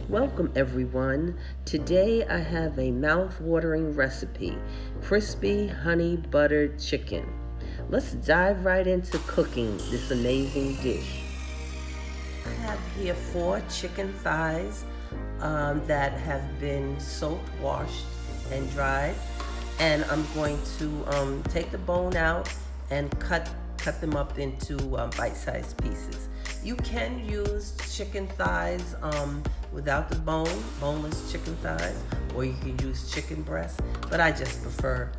Welcome everyone. Today I have a mouth-watering recipe, crispy honey buttered chicken. Let's dive right into cooking this amazing dish. I have here 4 chicken thighs that have been soaked, washed, and dried. And I'm going to take the bone out and cut them up into bite-sized pieces. You can use chicken thighs without the bone, boneless chicken thighs, or you can use chicken breast, but I just prefer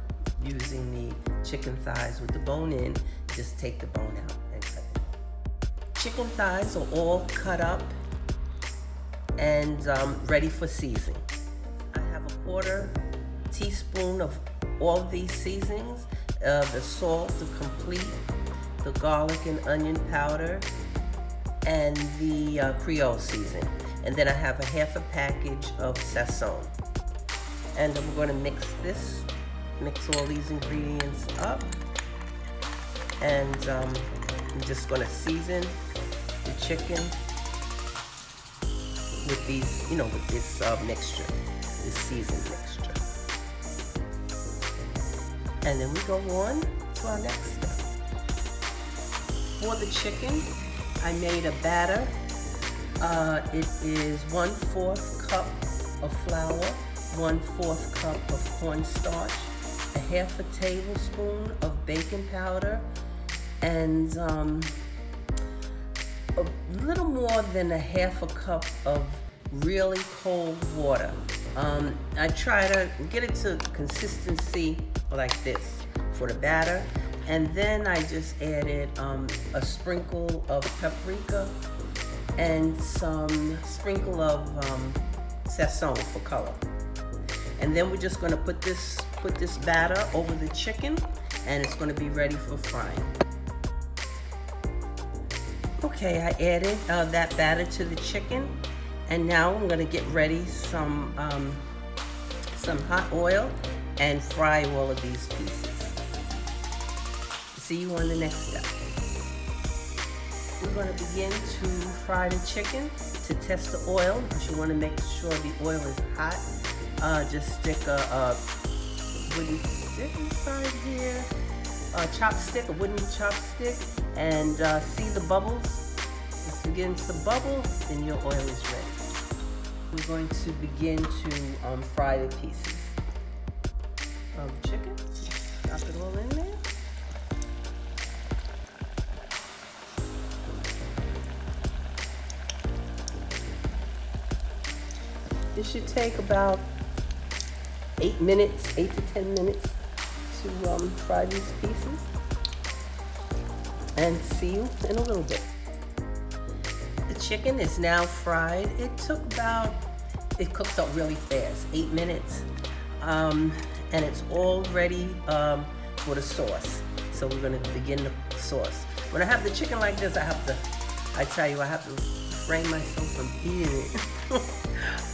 using the chicken thighs with the bone in. Just take the bone out and cut it. Chicken thighs are all cut up and ready for seasoning. I have a 1/4 teaspoon of all of these seasonings, the salt, the complete, the garlic and onion powder, and the Creole seasoning. And then I have a 1/2 package of Sazon. And I'm going to mix all these ingredients up. And I'm just going to season the chicken with these, with this mixture, this seasoned mixture. And then we go on to our next step. For the chicken, I made a batter. It is 1/4 cup of flour, 1/4 cup of cornstarch, a 1/2 tablespoon of baking powder, and a little more than a 1/2 cup of really cold water. I try to get it to consistency like this for the batter. And then I just added a sprinkle of paprika and some sprinkle of Sazon for color. And then we're just going to put this batter over the chicken, and it's going to be ready for frying. Okay, I added that batter to the chicken, and now I'm going to get ready some hot oil and fry all of these pieces. See you on the next step. We're going to begin to fry the chicken. To test the oil, because you want to make sure the oil is hot, just stick a wooden stick inside here, a wooden chopstick, and see the bubbles. It's beginning to bubble, then your oil is ready. We're going to begin to fry the pieces of chicken. Drop it all in there. This should take about 8 to 10 minutes to fry these pieces. And see you in a little bit. The chicken is now fried. It cooks up really fast, 8 minutes. And it's all ready for the sauce. So we're gonna begin the sauce. When I have the chicken like this, I have to refrain myself from eating it.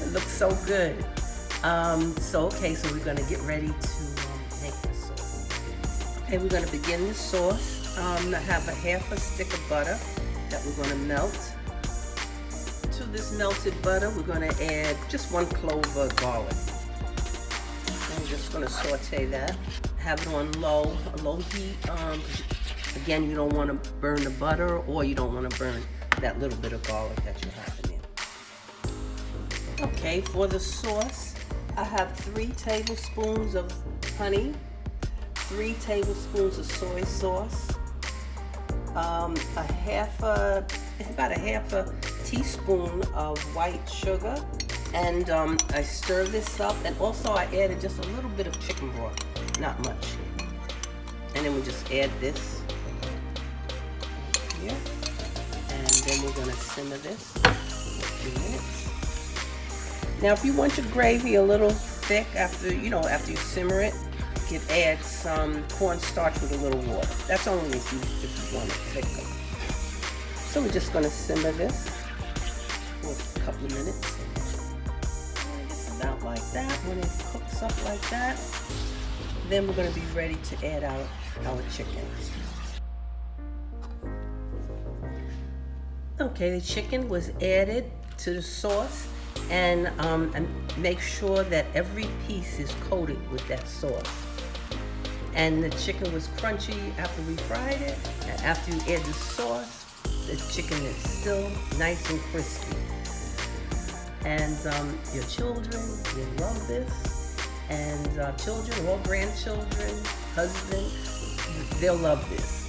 It looks so good. So we're gonna get ready to make the sauce. Okay, we're gonna begin the sauce. I have a 1/2 stick of butter that we're gonna melt. To this melted butter, we're gonna add just 1 clove of garlic. I'm just gonna saute that. Have it on low heat. Again, you don't want to burn the butter, or you don't want to burn that little bit of garlic that you have in there. Okay, for the sauce, I have 3 tablespoons of honey, 3 tablespoons of soy sauce, about a 1/2 teaspoon of white sugar, and I stir this up, and also I added just a little bit of chicken broth, not much. And then we just add this here, and then we're going to simmer this for a few minutes. Now, if you want your gravy a little thick after you simmer it, you can add some cornstarch with a little water. That's only if you want it thicker. So we're just going to simmer this for a couple of minutes. And it's about like that. When it cooks up like that, then we're going to be ready to add our chicken. Okay, the chicken was added to the sauce, and make sure that every piece is coated with that sauce. And the chicken was crunchy after we fried it, and after you add the sauce, the chicken is still nice and crispy. And your children will love this, and children or grandchildren, husband, they'll love this.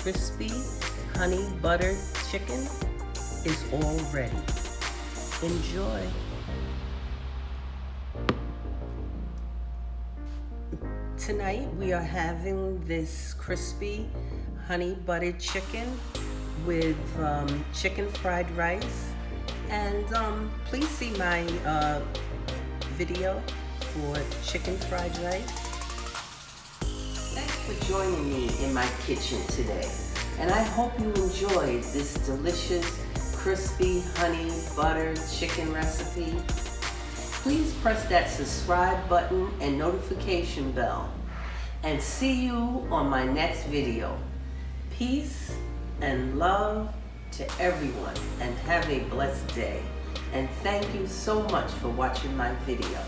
Crispy honey buttered chicken is all ready. Enjoy. Tonight we are having this crispy honey buttered chicken with chicken fried rice, and please see my video for chicken fried rice. Thanks for joining me in my kitchen today, and I hope you enjoyed this delicious crispy honey buttered chicken recipe. Please press that subscribe button and notification bell, and see you on my next video. Peace and love to everyone, and have a blessed day. And thank you so much for watching my video.